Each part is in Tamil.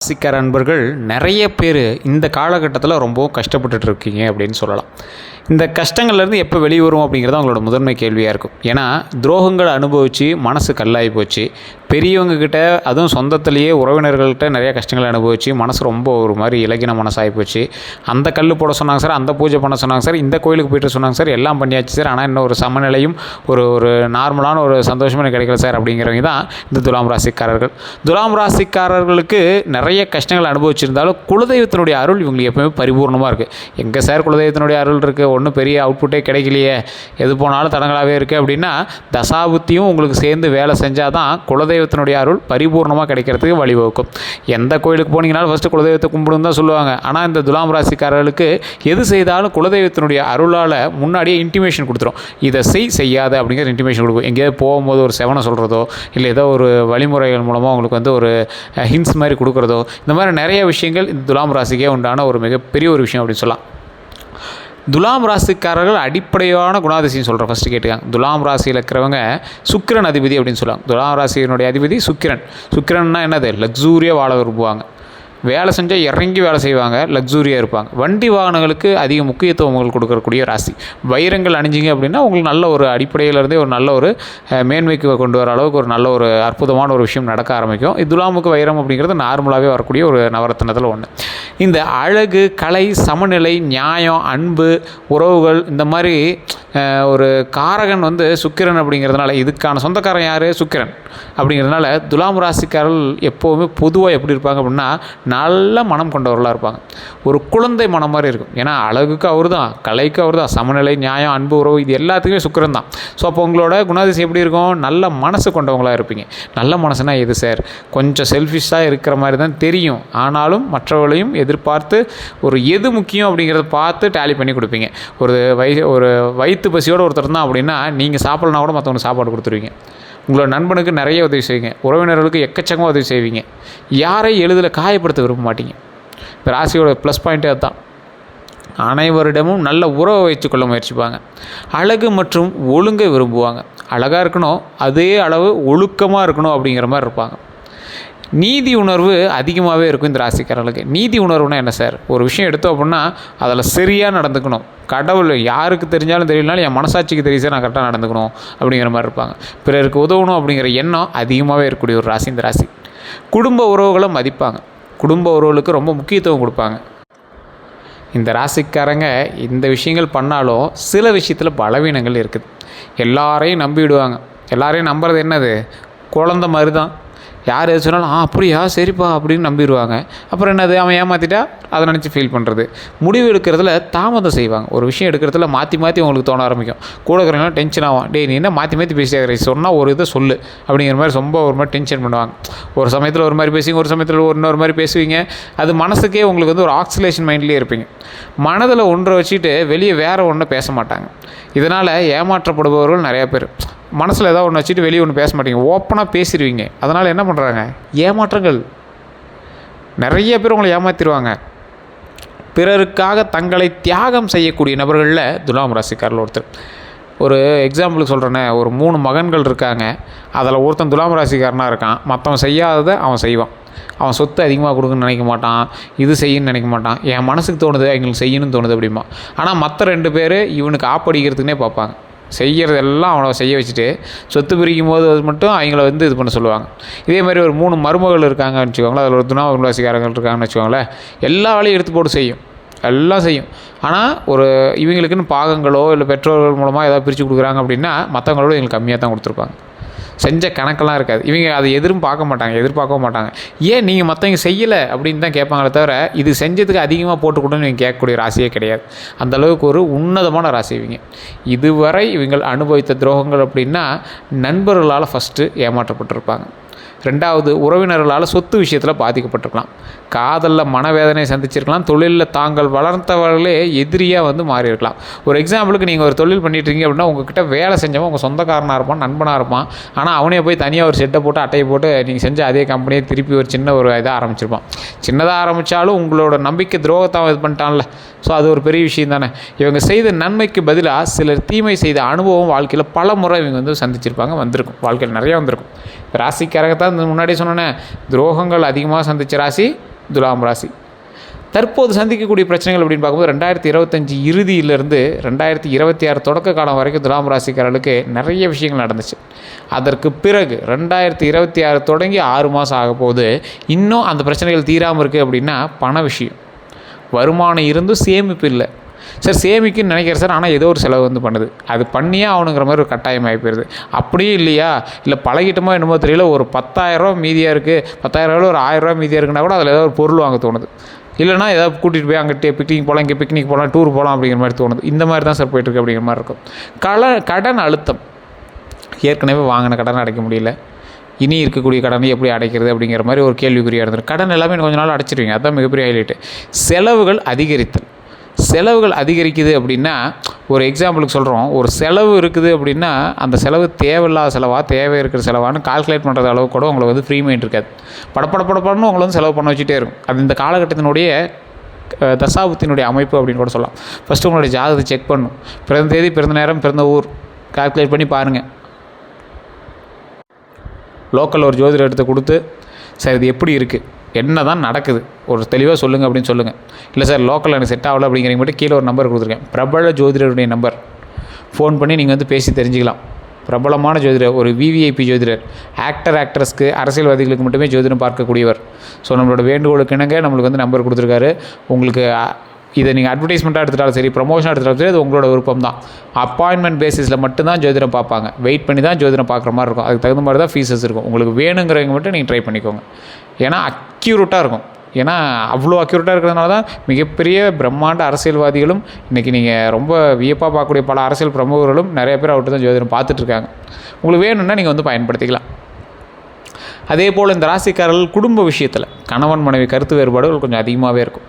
ராசிக்கார அன்பர்கள் நிறைய பேர் இந்த காலகட்டத்தில் ரொம்பவும் கஷ்டப்பட்டுட்டு இருக்கீங்க அப்படின்னு சொல்லலாம். இந்த கஷ்டங்கள்லேருந்து எப்போ வெளியே வரும் அப்படிங்கிறது அவங்களோட முதன்மை கேள்வியாக இருக்கும். ஏன்னா துரோகங்களை அனுபவித்து மனசு கல்லாகி போச்சு. பெரியவங்கக்கிட்ட, அதுவும் சொந்தத்திலேயே உறவினர்கள்ட்ட நிறைய கஷ்டங்களை அனுபவித்து மனசு ரொம்ப ஒரு மாதிரி இலகின மனசாகி போச்சு. அந்த கல் போட சொன்னாங்க சார், அந்த பூஜை பண்ண சொன்னாங்க சார், இந்த கோயிலுக்கு போய்ட்டு சொன்னாங்க சார், எல்லாம் பண்ணியாச்சு சார், ஆனால் இன்னும் ஒரு சமநிலையும் ஒரு நார்மலான ஒரு சந்தோஷமும் எனக்கு கிடைக்கல சார் அப்படிங்கிறவங்க தான் இந்த துலாம் ராசிக்காரர்கள். துலாம் ராசிக்காரர்களுக்கு நிறைய கஷ்டங்கள் அனுபவிச்சிருந்தாலும் குலதெய்வத்தினுடைய அருள் இவங்களுக்கு எப்பவுமே பரிபூர்ணமாக இருக்குது. எங்கே சார் குலதெய்வத்தினுடைய அருள் இருக்குது, ஒன்றும் பெரிய அவுட்புட்டே கிடைக்கலையே, எது போனாலும் தடங்களாகவே இருக்குது அப்படின்னா, தசாபுத்தியும் உங்களுக்கு சேர்ந்து வேலை செஞ்சால் தான் குலதெய்வத்தினுடைய அருள் பரிபூர்ணமாக கிடைக்கிறதுக்கு வழிவகுக்கும். எந்த கோயிலுக்கு போனீங்கனாலும் ஃபஸ்ட்டு குலதெய்வத்தை கும்பிடுன்னு தான் சொல்லுவாங்க. ஆனால் இந்த துலாம் ராசிக்காரர்களுக்கு எது செய்தாலும் குலதெய்வத்தினுடைய அருளால் முன்னாடியே இன்டிமேஷன் கொடுத்துரும். இதை செய்யாத அப்படிங்கிற இன்டிமேஷன் கொடுக்கும். எங்கேயாவது போகும்போது ஒரு செவனை சொல்கிறதோ, இல்லை ஏதோ ஒரு வழிமுறைகள் மூலமாக உங்களுக்கு ஒரு ஹிண்ட்ஸ் மாதிரி கொடுக்குறதோ, இந்த மாதிரி நிறைய விஷயங்கள் இந்த துலாம் ராசிக்கே உண்டான ஒரு மிகப்பெரிய ஒரு விஷயம் அப்படின்னு சொல்லலாம். துலாம் ராசிக்காரர்கள் அடிப்படையான குணாதிசயம் சொல்கிறேன், ஃபஸ்ட்டு கேட்டுக்காங்க. துலாம் ராசியில் இருக்கிறவங்க சுக்கிரன் அதிபதி அப்படின்னு சொல்லுவாங்க. துலாம் ராசியினுடைய அதிபதி சுக்கிரன். சுக்கிரன்னா என்னது? லக்ஸூரியாக வாழ விரும்புவாங்க. வேலை செஞ்சால் இறங்கி வேலை செய்வாங்க, லக்ஸூரியாக இருப்பாங்க. வண்டி வாகனங்களுக்கு அதிக முக்கியத்துவம் உங்களுக்கு கொடுக்கக்கூடிய ராசி. வைரங்கள் அணிஞ்சிங்க அப்படின்னா உங்களுக்கு நல்ல ஒரு அடிப்படையிலேருந்தே ஒரு நல்ல ஒரு மேன்மைக்கு கொண்டு வர அளவுக்கு ஒரு நல்ல ஒரு அற்புதமான ஒரு விஷயம் நடக்க ஆரம்பிக்கும். துலாமுக்கு வைரம் அப்படிங்கிறது நார்மலாகவே வரக்கூடிய ஒரு நவரத்தினத்தில் ஒன்று. இந்த அழகு, கலை, சமநிலை, நியாயம், அன்பு, உறவுகள், இந்த மாதிரி ஒரு காரகன் சுக்கிரன் அப்படிங்கிறதுனால, இதுக்கான சொந்தக்காரன் யார்? சுக்கிரன் அப்படிங்கிறதுனால துலாம் ராசிக்காரர்கள் எப்போவுமே பொதுவாக எப்படி இருப்பாங்க அப்படின்னா, நல்ல மனம் கொண்டவர்களாக இருப்பாங்க. ஒரு குழந்தை மனம் மாதிரி இருக்கும். ஏன்னா அழகுக்கு அவர் தான், கலைக்கு அவர் தான், சமநிலை, நியாயம், அன்பு, உறவு, இது எல்லாத்துக்குமே சுக்கிரன் தான். ஸோ அப்போ உங்களோட குணாதிசயம் எப்படி இருக்கும்? நல்ல மனசு கொண்டவங்களாக இருப்பீங்க. நல்ல மனசுனா எது சார்? கொஞ்சம் செல்ஃபிஷாக இருக்கிற மாதிரி தான் தெரியும், ஆனாலும் மற்றவர்களையும் எதிர்பார்த்து ஒரு எது முக்கியம் அப்படிங்கிறத பார்த்து டேலி பண்ணி கொடுப்பீங்க. ஒரு வயிற்று பசியோடு ஒருத்தர் தான் அப்படின்னா, நீங்கள் சாப்பிட்லனா கூட மற்றவங்களுக்கு சாப்பாடு கொடுத்துருவீங்க. உங்களோட நண்பனுக்கு நிறைய உதவி செய்வீங்க. உறவினர்களுக்கு எக்கச்சக்கமாக உதவி செய்வீங்க. யாரையும் எளிதில் காயப்படுத்த விரும்ப மாட்டீங்க. இப்போ ராசியோட ப்ளஸ் பாயிண்ட்டே அதுதான். அனைவரிடமும் நல்ல உறவை வைத்துக்கொள்ள முயற்சிப்பாங்க. அழகு மற்றும் ஒழுங்கை விரும்புவாங்க. அழகாக இருக்கணும், அதே அளவு ஒழுக்கமாக இருக்கணும் அப்படிங்கிற மாதிரி இருப்பாங்க. நீதி உணர்வு அதிகமாகவே இருக்கும் இந்த ராசிக்காரர்களுக்கு. நீதி உணர்வுனா என்ன சார்? ஒரு விஷயம் எடுத்தோம் அப்படின்னா அதில் சரியாக நடந்துக்கணும். கடவுள் யாருக்கு தெரிஞ்சாலும் தெரியலனாலும் என் மனசாட்சிக்கு தெரியும் சார், நான் கரெக்டாக நடந்துக்கணும் அப்படிங்கிற மாதிரி இருப்பாங்க. பிறருக்கு உதவணும் அப்படிங்கிற எண்ணம் அதிகமாகவே இருக்கக்கூடிய ஒரு ராசி இந்த ராசி. குடும்ப உறவுகளை மதிப்பாங்க. குடும்ப உறவுகளுக்கு ரொம்ப முக்கியத்துவம் கொடுப்பாங்க. இந்த ராசிக்காரங்க இந்த விஷயங்கள் பண்ணாலும் சில விஷயத்தில் பலவீனங்கள் இருக்குது. எல்லாரையும் நம்பிவிடுவாங்க. எல்லாரையும் நம்புறது என்னது? குழந்த மாதிரி தான். யார் எது சொன்னாலும் அப்படியா சரிப்பா அப்படின்னு நம்பிடுவாங்க. அப்புறம் என்னது? அவன் ஏமாற்றிட்டா அதை நினச்சி ஃபீல் பண்ணுறது. முடிவு எடுக்கிறதுல தாமதம் செய்வாங்க. ஒரு விஷயம் எடுக்கிறதுல மாற்றி உங்களுக்கு தோண ஆரம்பிக்கும். கூட இருக்கிறவங்களாம் டென்ஷன் ஆகும். டே நீ என்ன மாற்றி பேசிட்டே சொன்னால் ஒரு இதை சொல்லு அப்படிங்கிற மாதிரி ரொம்ப ஒரு மாதிரி டென்ஷன் பண்ணுவாங்க. ஒரு சமயத்தில் ஒரு மாதிரி பேசுவீங்க, ஒரு சமயத்தில் இன்னொரு மாதிரி பேசுவீங்க. அது மனசுக்கே உங்களுக்கு ஒரு ஆக்சிலேஷன் மைண்ட்லேயே இருப்பீங்க. மனதில் ஒன்றை வச்சுட்டு வெளியே வேறு ஒன்றை பேச மாட்டாங்க. இதனால் ஏமாற்றப்படுபவர்கள் நிறையா பேர். மனசில் ஏதாவது ஒன்று வச்சுட்டு வெளியே ஒன்று பேச மாட்டீங்க, ஓப்பனாக பேசிடுவீங்க. அதனால் என்ன பண்ணுறாங்க? ஏமாற்றங்கள். நிறைய பேர் உங்களை ஏமாற்றிடுவாங்க. பிறருக்காக தங்களை தியாகம் செய்யக்கூடிய நபர்களில் துலாம் ராசிக்காரர்கள் ஒருத்தர். ஒரு எக்ஸாம்பிளுக்கு சொல்கிறேன்னே, ஒரு 3 மகன்கள் இருக்காங்க. அதில் ஒருத்தன் துலாம் ராசிக்காரனாக இருக்கான். மற்றவன் செய்யாததை அவன் செய்வான். அவன் சொத்து அதிகமாக கொடுக்குன்னு நினைக்க மாட்டான், இது செய்யணும்னு நினைக்க மாட்டான். என் மனசுக்கு தோணுது, எங்களுக்கு செய்யணும்னு தோணுது அப்படிமா. ஆனால் மற்ற 2 பேர் இவனுக்கு ஆப்படிக்கிறதுக்குனே பார்ப்பாங்க. செய்கிறதெல்லாம் அவனை செய்ய வச்சுட்டு சொத்து பிரிக்கும் போது அது மட்டும் அவங்கள இது பண்ண சொல்லுவாங்க. இதே மாதிரி ஒரு 3 மருமகள் இருக்காங்கன்னு வச்சுக்கோங்களேன். அதில் ஒரு துலாம் ராசிக்காரர்கள் இருக்காங்கன்னு வச்சுக்கோங்களேன். எல்லா வேலையும் எடுத்து போட்டு செய்யும், எல்லாம் செய்யும். ஆனால் ஒரு இவங்களுக்குன்னு பாகங்களோ இல்லை பெற்றோர்கள் மூலமாக ஏதாவது பிரித்து கொடுக்குறாங்க அப்படின்னா மற்றவங்களோட இவங்களுக்கு கம்மியாக தான் கொடுத்துருப்பாங்க. செஞ்ச கணக்கெல்லாம் இருக்காது. இவங்க அதை எதிர்பார்க்கவும் மாட்டாங்க. ஏன் நீங்கள் மற்றவங்க செய்யலை அப்படின்னு தான் கேட்பாங்களே தவிர, இது செஞ்சதுக்கு அதிகமாக போட்டு கொடுன்னு இவங்க கேட்கக்கூடிய ராசியே கிடையாது. அந்தளவுக்கு ஒரு உன்னதமான ராசி இவங்க. இதுவரை இவங்கள் அனுபவித்த துரோகங்கள் அப்படின்னா, நண்பர்களால் ஃபஸ்ட்டு ஏமாற்றப்பட்டிருப்பாங்க. 2வது உறவினர்களால் சொத்து விஷயத்தில் பாதிக்கப்பட்டிருக்கலாம். காதலில் மனவேதனை சந்திச்சிருக்கலாம். தொழிலில் தாங்கள் வளர்த்தவர்களே எதிரியாக மாறியிருக்கலாம். ஒரு எக்ஸாம்பிளுக்கு நீங்கள் ஒரு தொழில் பண்ணிட்டுருக்கீங்க அப்படின்னா, உங்கள்கிட்ட வேலை செஞ்சவன் உங்கள் சொந்தக்காரனாக இருப்பான், நண்பனாக இருப்பான். ஆனால் அவனே போய் தனியாக ஒரு செட்டை போட்டு அட்டையை போட்டு நீங்கள் செஞ்ச அதே கம்பெனியை திருப்பி ஒரு சின்ன ஒரு இதாக ஆரம்பிச்சிருப்பான். சின்னதாக ஆரம்பித்தாலும் உங்களோட நம்பிக்கை துரோகத்தை இது பண்ணிட்டான்ல. ஸோ அது ஒரு பெரிய விஷயம் தானே. இவங்க செய்த நன்மைக்கு பதிலாக சிலர் தீமை செய்த அனுபவம் வாழ்க்கையில் பல முறை இவங்க சந்திச்சிருப்பாங்க, வந்திருக்கும். வாழ்க்கையில் நிறையா வந்திருக்கும். ராசிக்காரங்க தான் முன்னாடி சொன்னேன், துரோகங்கள் அதிகமாக சந்தித்த ராசி துலாம் ராசி. தற்போது சந்திக்கக்கூடிய பிரச்சனைகள் அப்படின்னு பார்க்கும்போது 2025 இறுதியிலிருந்து 2026 தொடக்க காலம் வரைக்கும் துலாம் ராசிக்காரர்களுக்கு நிறைய விஷயங்கள் நடந்துச்சு. அதற்கு பிறகு 2026 தொடங்கி 6 மாதம் ஆக போது இன்னும் அந்த பிரச்சனைகள் தீராமல் இருக்குது. அப்படின்னா பண விஷயம், வருமானம் இருந்தும் சேமிப்பு இல்லை சார். சேமிக்குன்னு நினைக்கிறேன் சார், ஆனால் ஏதோ ஒரு செலவு வந்து பண்ணுது, அது பண்ணியே ஆகணுங்கிற மாதிரி ஒரு கட்டாயம் ஆகி போயிடுது. அப்படியே இல்லையா, இல்லை பழகிட்டோமோ என்னமோ தெரியல, ஒரு 10,000 மீதியாக இருக்குது, 10,000 ஒரு 1,000 மீதியாக இருக்குன்னா கூட அதில் ஏதாவது ஒரு பொருள் வாங்க தோணுது. இல்லைனா ஏதாவது கூட்டிகிட்டு போய் அங்கிட்டே பிக்னிக் போகலாம், இங்கே பிக்னிக் போகலாம், டூர் போகலாம் அப்படிங்கிற மாதிரி தோணுது. இந்த மாதிரி தான் சார் போயிட்டுருக்கு அப்படிங்கிற மாதிரி இருக்கும். கடன் அழுத்தம், ஏற்கனவே வாங்கின கடனை அடைக்க முடியல, இனி இருக்கக்கூடிய கடனை எப்படி அடைக்கிறது அப்படிங்கிற மாதிரி ஒரு கேள்விக்குறியாக இருந்தது. கடன் எல்லாமே கொஞ்ச நாள் அடைச்சிருவீங்க, அதுதான் மிகப்பெரிய ஹைலைட்டு. செலவுகள் அதிகரித்தல், செலவுகள் அதிகரிக்குது அப்படின்னா ஒரு எக்ஸாம்பிளுக்கு சொல்கிறோம், ஒரு செலவு இருக்குது அப்படின்னா அந்த செலவு தேவையில்லாத செலவாக தேவை இருக்கிற செலவான்னு கால்குலேட் பண்ணுறது அளவு கூட உங்களுக்கு வந்து ஃப்ரீ மைண்ட் இருக்காது. படப்படப்படப்படன்னு உங்களை வந்து செலவு பண்ண வச்சுட்டே இருக்கும். அது இந்த காலகட்டத்தினுடைய தசாபுத்தினுடைய அமைப்பு அப்படின்னு கூட சொல்லலாம். ஃபஸ்ட்டு உங்களுடைய ஜாதகத்தை செக் பண்ணணும். பிறந்த தேதி, பிறந்த நேரம், பிறந்த ஊர் கால்குலேட் பண்ணி பாருங்கள். லோக்கலில் ஒரு ஜோதிடர் எடுத்து கொடுத்து சார் இது எப்படி இருக்குது, என்ன தான் நடக்குது, ஒரு தெளிவாக சொல்லுங்கள் அப்படின்னு சொல்லுங்கள். இல்லை சார் லோக்கலில் எனக்கு செட் ஆகலை அப்படிங்கிறீங்க மட்டும் கீழே ஒரு நம்பர் கொடுத்துருக்கேன், பிரபல ஜோதிடருடைய நம்பர். ஃபோன் பண்ணி நீங்கள் வந்து பேசி தெரிஞ்சுக்கலாம். பிரபலமான ஜோதிடர், ஒரு விவிஐபி ஜோதிடர், ஆக்ட்ரஸ்க்கு, அரசியல்வாதிகளுக்கு மட்டுமே ஜோதிடம் பார்க்கக்கூடியவர். ஸோ நம்மளோட வேண்டுகோளுக்கு இணங்க நம்மளுக்கு வந்து நம்பர் கொடுத்துருக்காரு. உங்களுக்கு இதை நீங்கள் அட்வர்டைஸ்மெண்ட்டாக எடுத்துட்டாலும் சரி, ப்ரொமோஷனாக எடுத்துட்டாலும் சரி, அது உங்களோட விருப்பம் தான். அப்பாயின்மெண்ட் பேசிஸில் மட்டும்தான் ஜோதிடம் பார்ப்பாங்க, வெயிட் பண்ணி தான் ஜோதிடம் பார்க்குற மாதிரி இருக்கும். அதுக்கு தகுந்த மாதிரி தான் ஃபீஸஸ் இருக்கும். உங்களுக்கு வேணுங்கிறவங்க மட்டும் நீங்கள் ட்ரை பண்ணிக்கோங்க. ஏன்னா அக்யூரேட்டாக இருக்கும். ஏன்னா அவ்வளோ அக்யூரேட்டாக இருக்கிறதுனால தான் மிகப்பெரிய பிரம்மாண்ட அரசியல்வாதிகளும் இன்றைக்கி நீங்கள் ரொம்ப வியப்பாக பார்க்கக்கூடிய பல அரசியல் பிரமுகர்களும் நிறைய பேர் அவர்கிட்ட தான் ஜோதிடம் பார்த்துட்ருக்காங்க. உங்களுக்கு வேணும்னா நீங்கள் வந்து பயன்படுத்திக்கலாம். அதே போல் இந்த ராசிக்காரர்கள் குடும்ப விஷயத்தில் கணவன் மனைவி கருத்து வேறுபாடுகள் கொஞ்சம் அதிகமாகவே இருக்கும்.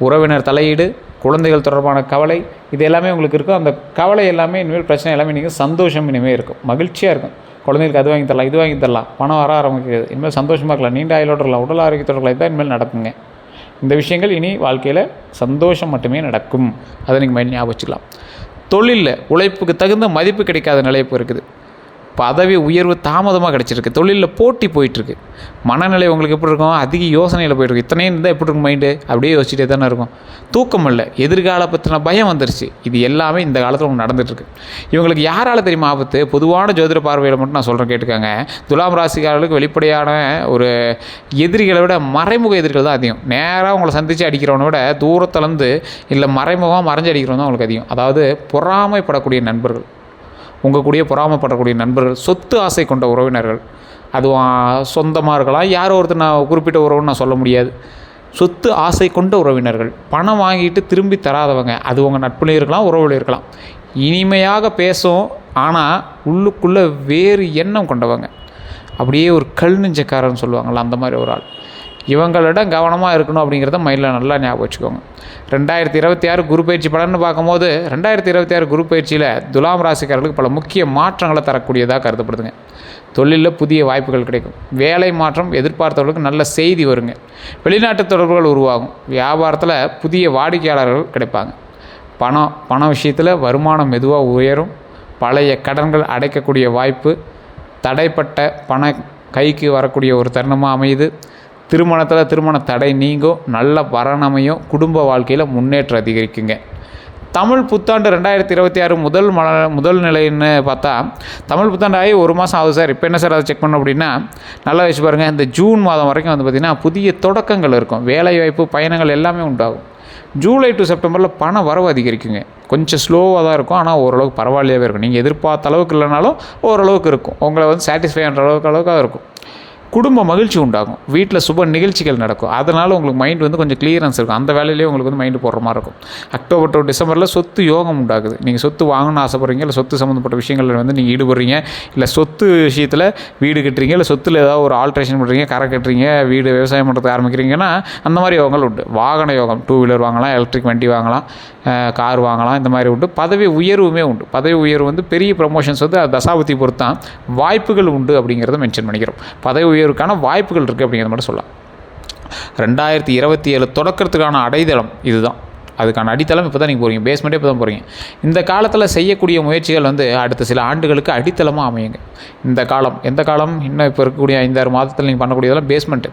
உறவினர் தலையீடு, குழந்தைகள் தொடர்பான கவலை, இது எல்லாமே உங்களுக்கு இருக்கும். அந்த கவலை எல்லாமே இனிமேல் பிரச்சனை எல்லாமே நீங்கள் சந்தோஷம் இனிமேல் இருக்கும், மகிழ்ச்சியாக இருக்கும். குழந்தைகளுக்கு அது வாங்கி தரலாம், இது வாங்கி தரலாம், பணம் வர ஆரம்பிக்கிறது, இனிமேல் சந்தோஷமாக இருக்கலாம், நீண்ட ஆயுளோடு இருக்கலாம், உடல் ஆரோக்கியத்தோடு இருக்கலாம். இதுதான் இனிமேல் நடக்குங்க. இந்த விஷயங்கள் இனி வாழ்க்கையில் சந்தோஷம் மட்டுமே நடக்கும். அதை நீங்கள் மைண்ட் ஞாபகம் வச்சுக்கலாம். தொழிலில் உழைப்புக்கு தகுந்த மதிப்பு கிடைக்காத நிலை இப்போ இருக்குது. பதவி உயர்வு தாமதமாக கிடச்சிருக்கு. தொழிலில் போட்டி போயிட்டுருக்கு. மனநிலை உங்களுக்கு எப்படி இருக்கும், அதிக யோசனையில் போயிட்டுருக்கு. இத்தனையும் இருந்தால் எப்படி இருக்கும் மைண்டு, அப்படியே யோசிச்சுட்டே தானே இருக்கும். தூக்கம் இல்லை, எதிர்கால பற்றின பயம் வந்துருச்சு. இது எல்லாமே இந்த காலத்தில் உங்களுக்கு நடந்துகிட்ருக்கு. இவங்களுக்கு யாரால் தெரியுமா ஆபத்து? பொதுவான ஜோதிட பார்வையில் மட்டும் நான் சொல்கிறேன் கேட்டுக்காங்க. துலாம் ராசிக்காரர்களுக்கு வெளிப்படையான ஒரு எதிரிகளை விட மறைமுக எதிரிகள் தான் அதிகம். நேராக உங்களை சந்தித்து அடிக்கிறவனை விட தூரத்துலேருந்து இல்லை மறைமுகமாக மறைஞ்சு அடிக்கிறவன் தான் உங்களுக்கு அதிகம். அதாவது பொறாமைப்படக்கூடிய நண்பர்கள், உங்கள் கூடிய பொறாமைப்படக்கூடிய நண்பர்கள், சொத்து ஆசை கொண்ட உறவினர்கள், அதுவும் சொந்தமாக இருக்கலாம், யாரோ ஒருத்தர் நான் குறிப்பிட்ட உறவுன்னு நான் சொல்ல முடியாது. சொத்து ஆசை கொண்ட உறவினர்கள், பணம் வாங்கிட்டு திரும்பி தராதவங்க, அது உங்கள் நட்புலேயும் இருக்கலாம், உறவுலையும் இருக்கலாம். இனிமையாக பேசும், ஆனால் உள்ளுக்குள்ளே வேறு எண்ணம் கொண்டவங்க, அப்படியே ஒரு கல் நெஞ்சக்காரன்னு சொல்லுவாங்கள்ல, அந்த மாதிரி ஒரு ஆள். இவங்களிடம் கவனமாக இருக்கணும் அப்படிங்கிறத மைண்டில் நல்லா ஞாபகம் வச்சுக்கோங்க. 2026 குரு பயிற்சி பலன்னு பார்க்கும்போது 2026 குரு பயிற்சியில் துலாம் ராசிக்காரர்களுக்கு பல முக்கிய மாற்றங்களை தரக்கூடியதாக கருதப்படுதுங்க. தொழிலில் புதிய வாய்ப்புகள் கிடைக்கும். வேலை மாற்றம் எதிர்பார்த்தவர்களுக்கு நல்ல செய்தி வருங்க. வெளிநாட்டு தொடர்புகள் உருவாகும். வியாபாரத்தில் புதிய வாடிக்கையாளர்கள் கிடைப்பாங்க. பண விஷயத்தில் வருமானம் மெதுவாக உயரும். பழைய கடன்கள் அடைக்கக்கூடிய வாய்ப்பு, தடைப்பட்ட பண கைக்கு வரக்கூடிய ஒரு தருணமாக அமையுது. திருமணத்தில் திருமண தடை நீங்கும். நல்ல வரனமையும். குடும்ப வாழ்க்கையில் முன்னேற்றம் அதிகரிக்குங்க. தமிழ் புத்தாண்டு 2026 முதல் நிலைன்னு பார்த்தா, தமிழ் புத்தாண்டு ஆகி 1 மாதம் ஆகுது சார். இப்போ என்ன சார் அதை செக் பண்ணோம் அப்படின்னா, நல்லா வச்சு பாருங்கள். இந்த ஜூன் மாதம் வரைக்கும் வந்து பார்த்திங்கன்னா புதிய தொடக்கங்கள் இருக்கும். வேலைவாய்ப்பு, பயணங்கள் எல்லாமே உண்டாகும். ஜூலை டு செப்டம்பரில் பண வரவு அதிகரிக்குங்க. கொஞ்சம் ஸ்லோவாக தான் இருக்கும், ஆனால் ஓரளவுக்கு பரவாயில்லையாகவே இருக்கும். நீங்கள் எதிர்பார்த்த அளவுக்கு இல்லைனாலும் ஓரளவுக்கு இருக்கும். உங்களை வந்து சாட்டிஸ்ஃபை பண்ணுற அளவுக்கு இருக்கும். குடும்ப மகிழ்ச்சி உண்டாகும். வீட்டில் சுப நிகழ்ச்சிகள் நடக்கும். அதனால் உங்களுக்கு மைண்ட் வந்து கொஞ்சம் கிளியரன்ஸ் இருக்கும். அந்த வேலையிலேயே உங்களுக்கு வந்து மைண்டு போடுற மாதிரி இருக்கும். அக்டோபர் டு டிசம்பரில் சொத்து யோகம் உண்டாகுது. நீங்கள் சொத்து வாங்கணும்னு ஆசைப்படுறீங்க, இல்லை சொத்து சம்மந்தப்பட்ட விஷயங்களில் வந்து நீங்கள் ஈடுபடுறீங்க, இல்லை சொத்து விஷயத்தில் வீடு கட்டுறீங்க, இல்லை சொத்தில் ஏதாவது ஒரு ஆல்ட்ரேஷன் பண்ணுறீங்க, கரை கட்டுறீங்க, வீடு விவசாயம் பண்ணுறதுக்கு ஆரம்பிக்கிறீங்கன்னா அந்த மாதிரி யோகங்கள் உண்டு. வாகன யோகம், 2 வீலர் வாங்கலாம், எலக்ட்ரிக் வண்டி வாங்கலாம், கார் வாங்கலாம், இந்த மாதிரி உண்டு. பதவி உயர்வுமே உண்டு. பதவி உயர்வு வந்து பெரிய ப்ரமோஷன்ஸ் வந்து தசாபதி பொறுத்தான் வாய்ப்புகள் உண்டு அப்படிங்கிறத மென்ஷன் பண்ணிக்கிறோம். பதவி உயர்வுக்கான வாய்ப்புகள் இருக்குது அப்படிங்கிறத மட்டும் சொல்லலாம். 2027 தொடக்கிறதுக்கான அடைதளம் இதுதான். அதுக்கான அடித்தளம் இப்போ தான் நீங்கள் போகிறீங்க, பேஸ்மெண்ட்டே இப்போ தான் போகிறீங்க. இந்த காலத்தில் செய்யக்கூடிய முயற்சிகள் வந்து அடுத்த சில ஆண்டுகளுக்கு அடித்தளமாக அமையுங்க. இந்த காலம் எந்த காலம்? இன்னும் இப்போ இருக்கக்கூடிய 5-6 மாதத்தில் நீங்கள் பண்ணக்கூடியதெல்லாம் பேஸ்மெண்ட்டு.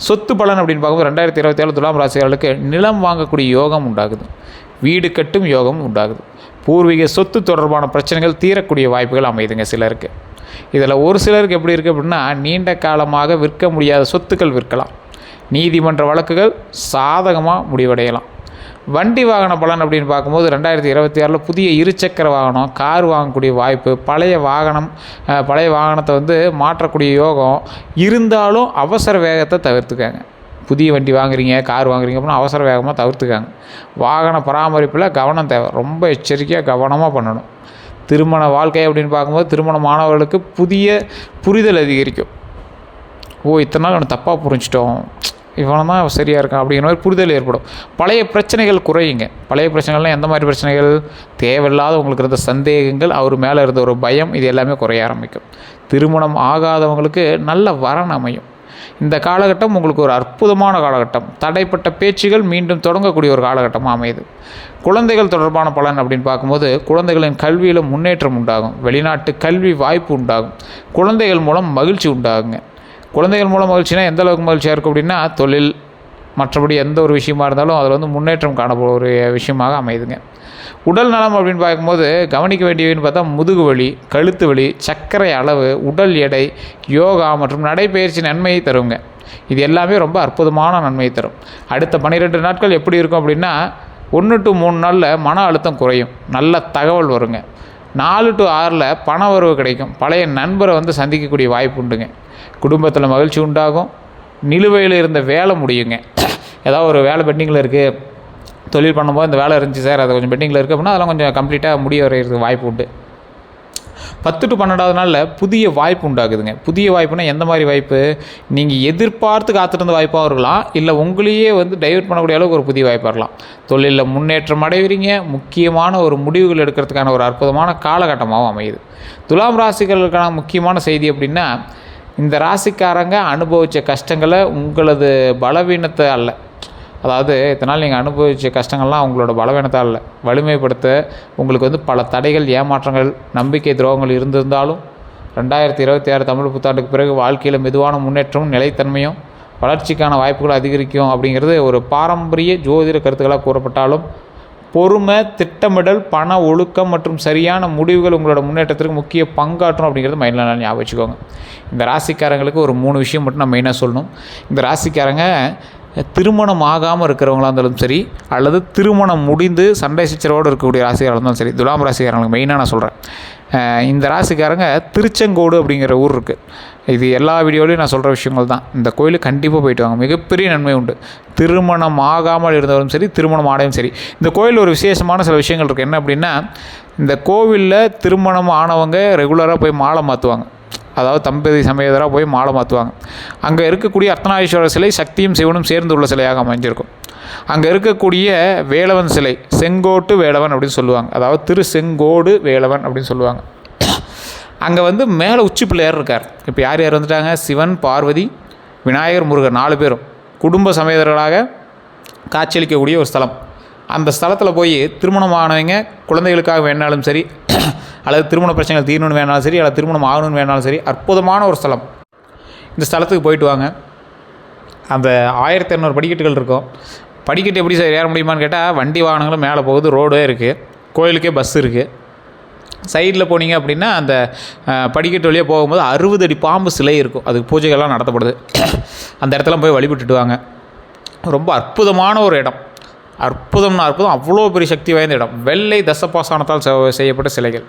சொத்து பலன் அப்படின்னு பார்க்கும்போது 2027 துலாம் ராசிகளுக்கு நிலம் வாங்கக்கூடிய யோகம் உண்டாகுது, வீடு கட்டும் யோகம் உண்டாகுது, பூர்வீக சொத்து தொடர்பான பிரச்சனைகள் தீரக்கூடிய வாய்ப்புகள் அமையுதுங்க சிலருக்கு. இதில் ஒரு சிலருக்கு எப்படி இருக்குது அப்படின்னா, நீண்ட காலமாக விற்க முடியாத சொத்துக்கள் விற்கலாம், நீதிமன்ற வழக்குகள் சாதகமாக முடிவடையலாம். வண்டி வாகன பலன் அப்படின்னு பார்க்கும்போது 2026 புதிய இருசக்கர வாகனம், கார் வாங்கக்கூடிய வாய்ப்பு, பழைய வாகனத்தை வந்து மாற்றக்கூடிய யோகம் இருந்தாலும் அவசர வேகத்தை தவிர்த்துக்காங்க. புதிய வண்டி வாங்குறீங்க, கார் வாங்குறீங்க அப்படின்னா அவசர வேகமாக தவிர்த்துக்காங்க. வாகன பராமரிப்பில் கவனம் தேவை, ரொம்ப எச்சரிக்கையாக கவனமாக பண்ணணும். திருமண வாழ்க்கை அப்படின்னு பார்க்கும்போது திருமணமானவர்களுக்கு புதிய புரிதல் அதிகரிக்கும். இத்தனை நாள் அவனை தப்பாக புரிஞ்சிட்டோம், இவனை தான் சரியாக இருக்கான் அப்படிங்கிற மாதிரி புரிதல் ஏற்படும். பழைய பிரச்சனைகள் குறையுங்க. பழைய பிரச்சனைகள்லாம் எந்த மாதிரி பிரச்சனைகள்? தேவையில்லாத உங்களுக்கு இருந்த சந்தேகங்கள், அவர் மேலே இருந்த ஒரு பயம், இது எல்லாமே குறைய ஆரம்பிக்கும். திருமணம் ஆகாதவங்களுக்கு நல்ல வரன் அமையும். இந்த காலகட்டம் உங்களுக்கு ஒரு அற்புதமான காலகட்டம். தடைப்பட்ட பேச்சுகள் மீண்டும் தொடங்கக்கூடிய ஒரு காலகட்டமாக அமையுது. குழந்தைகள் தொடர்பான பலன் அப்படின்னு பார்க்கும்போது குழந்தைகளின் கல்வியில் முன்னேற்றம் உண்டாகும், வெளிநாட்டு கல்வி வாய்ப்பு உண்டாகும், குழந்தைகள் மூலம் மகிழ்ச்சி உண்டாகுங்க. குழந்தைகள் மூலம் மகிழ்ச்சினா எந்த அளவுக்கு மகிழ்ச்சியாக இருக்கும் அப்படின்னா, தொழில் மற்றபடி எந்த ஒரு விஷயமா இருந்தாலும் அதில் வந்து முன்னேற்றம் காணப்படும் ஒரு விஷயமாக அமையுதுங்க. உடல் நலம் அப்படின்னு பார்க்கும்போது கவனிக்க வேண்டியதுன்னு பார்த்தா முதுகு வலி, கழுத்து வலி, சர்க்கரை அளவு, உடல் எடை, யோகா மற்றும் நடைப்பயிற்சி நன்மையை தருங்க. இது எல்லாமே ரொம்ப அற்புதமான நன்மையை தரும். அடுத்த 12 நாட்கள் எப்படி இருக்கும் அப்படின்னா, 1 to 3 நாளில் மன அழுத்தம் குறையும், நல்ல தகவல் வருங்க. 4 to 6 பண வரவு கிடைக்கும், பழைய நண்பரை வந்து சந்திக்கக்கூடிய வாய்ப்பு உண்டுங்க. குடும்பத்தில் மகிழ்ச்சி உண்டாகும், நிலுவையில் இருந்த வேலை முடியுங்க. ஏதாவது ஒரு வேலை பெண்டிங்கில் இருக்குது, தொழில் பண்ணும்போது இந்த வேலை இருந்துச்சு சார், அது கொஞ்சம் பெண்டிங்கில் இருக்குது அப்படின்னா அதெல்லாம் கொஞ்சம் கம்ப்ளீட்டாக முடிய வரைகிறதுக்கு வாய்ப்பு உண்டு. 10 to 12 நாளில் புதிய வாய்ப்பு உண்டாகுதுங்க. புதிய வாய்ப்புனா எந்த மாதிரி வாய்ப்பு? நீங்கள் எதிர்பார்த்து காத்திருந்த வாய்ப்பாக இருக்கலாம், இல்லை உங்களையே வந்து டைவர்ட் பண்ணக்கூடிய அளவுக்கு ஒரு புதிய வாய்ப்பாக இருக்கலாம். தொழிலில் முன்னேற்றம் அடைவீங்க, முக்கியமான ஒரு முடிவுகள் எடுக்கிறதுக்கான ஒரு அற்புதமான காலகட்டமாகவும் அமையுது. துலாம் ராசிகளுக்கான முக்கியமான செய்தி அப்படின்னா, இந்த ராசிக்காரங்க அனுபவித்த கஷ்டங்களை உங்களது பலவீனத்தை அல்ல, அதாவது இத்தனால் நீங்கள் அனுபவித்த கஷ்டங்கள்லாம் உங்களோட பலவீனத்தை அல்ல, வலிமைப்படுத்த உங்களுக்கு வந்து பல தடைகள், ஏமாற்றங்கள், நம்பிக்கை துரோகங்கள் இருந்திருந்தாலும் 2026 தமிழ் புத்தாண்டுக்கு பிறகு வாழ்க்கையில் மெதுவான முன்னேற்றமும் நிலைத்தன்மையும் வளர்ச்சிக்கான வாய்ப்புகள் அதிகரிக்கும் அப்படிங்கிறது ஒரு பாரம்பரிய ஜோதிட கருத்துக்களாக கூறப்பட்டாலும், பொறுமை, திட்டமிடல், பண ஒழுக்கம் மற்றும் சரியான முடிவுகள் உங்களோட முன்னேற்றத்திற்கு முக்கிய பங்காற்றும் அப்படிங்கிறது மைண்டில் நல்லா ஞாபகம் வச்சுக்கோங்க. இந்த ராசிக்காரங்களுக்கு ஒரு 3 விஷயம் மட்டும் நான் மெயினாக சொல்லணும். இந்த ராசிக்காரங்க திருமணம் ஆகாமல் இருக்கிறவங்களாக இருந்தாலும் சரி, அல்லது திருமணம் முடிந்து சண்டை சச்சரவோடு இருக்கக்கூடிய ராசிக்காரங்க இருந்தாலும் சரி, துலாம் ராசிக்காரங்களுக்கு மெயினாக நான் சொல்கிறேன். இந்த ராசிக்காரங்க திருச்செங்கோடு அப்படிங்கிற ஊர் இருக்குது. இது எல்லா வீடியோலையும் நான் சொல்கிற விஷயங்கள் தான். இந்த கோயிலுக்கு கண்டிப்பாக போயிட்டு வாங்க, மிகப்பெரிய நன்மை உண்டு. திருமணம் ஆகாமல் இருந்தவரும் சரி, திருமணம் ஆடையும் சரி. இந்த கோயில் ஒரு விசேஷமான சில விஷயங்கள் இருக்குது. என்ன அப்படின்னா, இந்த கோவிலில் திருமணம் ஆனவங்க ரெகுலராக போய் மாலை மாற்றுவாங்க, அதாவது தம்பதி சமேதராக போய் மாலை மாற்றுவாங்க. அங்கே இருக்கக்கூடிய அர்த்தநாரீஸ்வரர் சிலை சக்தியும் சிவனும் சேர்ந்து உள்ள சிலையாக அமைஞ்சிருக்கும். அங்கே இருக்கக்கூடிய வேலவன் சிலை செங்கோட்டு வேலவன் அப்படின்னு சொல்லுவாங்க, அதாவது திரு செங்கோடு வேலவன் அப்படின்னு சொல்லுவாங்க. அங்கே வந்து மேலே உச்சி பிள்ளையார் இருக்கார். இப்போ யார் யார் வந்துட்டாங்க? சிவன், பார்வதி, விநாயகர், முருகர் 4 பேரும் குடும்ப சமேதர்களாக காட்சியளிக்கக்கூடிய ஒரு ஸ்தலம். அந்த ஸ்தலத்தில் போய் திருமணமானவங்க குழந்தைகளுக்காக வேணாலும் சரி, அல்லது திருமண பிரச்சனைகள் தீரணும்னு வேணாலும் சரி, அல்லது திருமணம் ஆகணும்னு வேணாலும் சரி, அற்புதமான ஒரு ஸ்தலம். இந்த ஸ்தலத்துக்கு போயிட்டு வாங்க. அந்த 1200 படிக்கட்டுகள் இருக்கும். படிக்கட்டு எப்படி சார் ஏற முடியுமான்னு கேட்டால், வண்டி வாகனங்களும் மேலே போகுது, ரோடே இருக்குது, கோயிலுக்கே பஸ் இருக்குது. சைடில் போனீங்க அப்படின்னா அந்த படிக்கட்டு வழியாக போகும்போது 60 அடி பாம்பு சிலை இருக்கும், அதுக்கு பூஜைகள்லாம் நடத்தப்படுது. அந்த இடத்துல போய் வழிபட்டுட்டு வாங்க. ரொம்ப அற்புதமான ஒரு இடம், அற்புதம்னா அற்புதம், அவ்வளோ பெரிய சக்தி வாய்ந்த இடம். வெள்ளை தசபாசானத்தால் செய்யப்பட்ட சிலைகள்.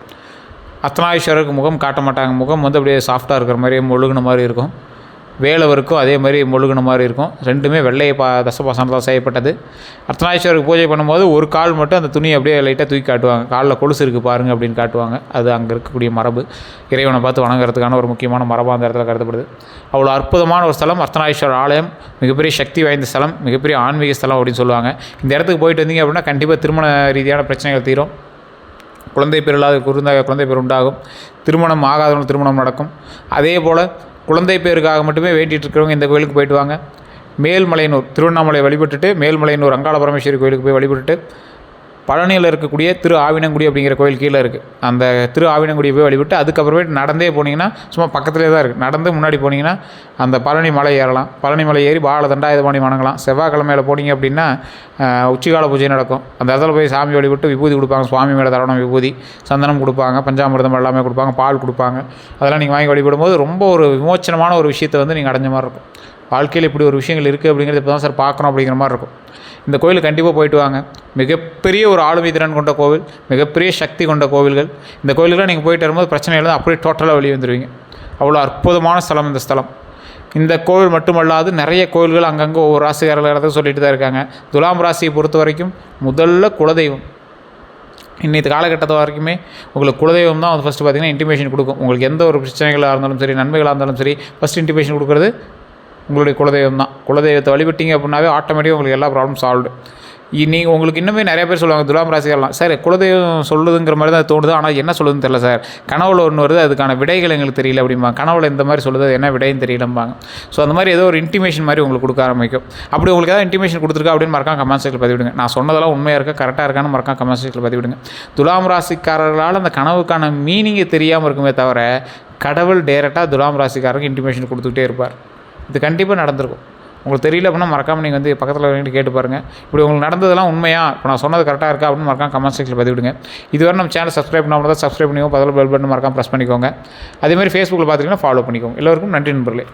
அர்த்தநாரீஸ்வரருக்கு முகம் காட்ட மாட்டாங்க, முகம் வந்து அப்படியே சாஃப்டாக இருக்கிற மாதிரி மொழுகுன மாதிரி இருக்கும். வேலவருக்கும் அதே மாதிரி மொழுகுன மாதிரி இருக்கும். ரெண்டுமே வெள்ளை தசபாசானத்தால் செய்யப்பட்டது. அர்த்தநாரீஸ்வரருக்கு பூஜை பண்ணும்போது ஒரு கால் மட்டும் அந்த துணியை அப்படியே லைட்டாக தூக்கி காட்டுவாங்க, காலில் கொலுசு இருக்குது பாருங்கள் அப்படின்னு காட்டுவாங்க. அது அங்கே இருக்கக்கூடிய மரபு, இறைவனை பார்த்து வணங்குறதுக்கான ஒரு முக்கியமான மரபாக அந்த இடத்துல கருதப்படுது. அவ்வளோ அற்புதமான ஒரு ஸ்தலம் அர்த்தநாரீஸ்வரர் ஆலயம். மிகப்பெரிய சக்தி வாய்ந்த ஸ்தலம், மிகப்பெரிய ஆன்மீக ஸ்தலம் அப்படின்னு சொல்லுவாங்க. இந்த இடத்துக்கு போயிட்டு வந்தீங்க அப்படின்னா கண்டிப்பாக திருமண ரீதியான பிரச்சனைகள் தீரும், குழந்தை பேர் இல்லாத குழந்தை பேர் உண்டாகும், திருமணம் ஆகாதவங்க திருமணம் நடக்கும். அதே போல் குழந்தை பேருக்காக மட்டுமே வேண்டிகிட்டு இருக்கிறவங்க இந்த கோயிலுக்கு போயிட்டு வாங்க. மேல்மலையனூர் திருவண்ணாமலை வழிபட்டுட்டு மேல்மலையனூர் அங்காள பரமேஸ்வரி கோயிலுக்கு போய் வழிபட்டுட்டு பழனியில் இருக்கக்கூடிய திரு ஆவினங்குடி அப்படிங்கிற கோயில் கீழே இருக்குது. அந்த திரு ஆவினங்குடியை போய் வழிபட்டு அதுக்கப்புறமேட்டு நடந்தே போனீங்கன்னா சும்மா பக்கத்துலேயே தான் இருக்குது. நடந்து முன்னாடி போனீங்கன்னா அந்த பழனி மலை ஏறலாம். பழனி மலை ஏறி பால தண்டாயுதபாணி வணங்கலாம். செவ்வாய்க்கிழமையில் போனீங்க அப்படின்னா உச்சிகால பூஜை நடக்கும். அந்த இடத்துல போய் சாமி வழிபட்டு விபூதி கொடுப்பாங்க. சுவாமி மேலே தரணும் விபூதி, சந்தனம் கொடுப்பாங்க, பஞ்சாமிர்தம் எல்லாமே கொடுப்பாங்க, பால் கொடுப்பாங்க. அதெல்லாம் நீங்கள் வாங்கி வழிபடும்போது ரொம்ப ஒரு விமோச்சனமான ஒரு விஷயத்தை வந்து நீங்கள் அடைஞ்ச மாதிரி இருக்கும். வாழ்க்கையில் இப்படி ஒரு விஷயங்கள் இருக்குது அப்படிங்கிறது இப்போ தான் சார் பார்க்கணும் அப்படிங்கிற மாதிரி இருக்கும். இந்த கோயிலுக்கு கண்டிப்பாக போயிட்டு வாங்க. மிகப்பெரிய ஒரு ஆளுமை திறன் கொண்ட கோவில், மிகப்பெரிய சக்தி கொண்ட கோவில்கள். இந்த கோயிலுக்குலாம் நீங்கள் போயிட்டு வரும்போது பிரச்சனை இல்லை, அப்படியே டோட்டலாக வெளியே வந்துடுவீங்க. அவ்வளோ அற்புதமான ஸ்தலம் இந்த ஸ்தலம். இந்த கோவில் மட்டுமல்லாது நிறைய கோவில்கள் அங்கங்கே ஒவ்வொரு ராசிக்காரர்கள் சொல்லிட்டு தான் இருக்காங்க. துலாம் ராசியை பொறுத்த வரைக்கும் முதல்ல குலதெய்வம். இன்றைக்கு காலகட்டத்தை வரைக்குமே உங்களுக்கு குலதெய்வம் தான் வந்து ஃபஸ்ட்டு பார்த்திங்கன்னா இன்டிமேஷன் கொடுக்கும். உங்களுக்கு எந்த ஒரு பிரச்சனைகளாக இருந்தாலும் சரி, நன்மைகளாக இருந்தாலும் சரி, ஃபஸ்ட் இன்டிமேஷன் கொடுக்குறது உங்களுடைய குலதெய்வம் தான். குலதெய்வத்தை வழிபட்டீங்க அப்படின்னாவே ஆட்டோமேட்டிக்காக உங்களுக்கு எல்லா ப்ராப்ளம் சால்வ்டு. நீங்கள் உங்களுக்கு இன்னுமே நிறைய பேர் சொல்லுவாங்க துலாம் ராசிக்காரலாம், சார் குலதெய்வம் சொல்லுதுங்கிற மாதிரி தான் தோணுது, ஆனால் என்ன சொல்லுதுன்னு தெரியல சார், கனவுல ஒன்று வருது, அதுக்கான விடைகள் எங்களுக்கு தெரியல அப்படிம்பாங்க. கனவுல இந்த மாதிரி சொல்லுது, அது என்ன விடையும் தெரியலம்பாங்க. ஸோ அந்த மாதிரி ஏதோ ஒரு இன்டிமேஷன் மாதிரி உங்களுக்கு கொடுக்க ஆரம்பிக்கும். அப்படி உங்களுக்கு ஏதாவது இன்டிமேஷன் கொடுத்துருக்கா அப்படின்னு மறக்காம கமெண்ட் செக்ஷனில் பதிவிடுங்க. நான் சொன்னதெல்லாம் உண்மையாக இருக்கா, கரெக்டாக இருக்கான்னு மறக்காம கமெண்ட் செக்ஷனில் பதிவிடுங்க. துலாம் ராசிக்காரர்களால் அந்த கனவுக்கான மீனிங்கை தெரியாமல் இருக்குமே தவிர கடவுள் டேரெக்டாக துலாம் ராசிக்காரருக்கு இன்டிமேஷன் கொடுத்துக்கிட்டே இருப்பார். இது கண்டிப்பாக நடந்திருக்கும். உங்களுக்கு தெரியல அப்படின்னா மறக்காமல் நீங்கள் வந்து பக்கத்தில் வேண்டி கேட்டு பாருங்கள். இப்படி உங்களுக்கு நடந்ததெல்லாம் உண்மையா, இப்போ நான் சொன்னது கரெக்டாக இருக்கா அப்படின்னு மறக்காம கமெண்ட் செக்ஷனில் பதிவிடுங்க. இதுவரை நம்ம சேனல் சப்ஸ்கிரைப் பண்ணாமல் தான் சப்ஸ்கிரைப் பண்ணிக்கோங்க. பதில் பெல் பட்டன் மறக்காம ப்ரெஸ் பண்ணிக்கோங்க. அதேமாதிரி ஃபேஸ்புக்கில் பார்த்துட்டிங்கன்னா ஃபாலோ பண்ணிக்கோங்க. எல்லோருக்கும் நன்றி நண்பர்களே.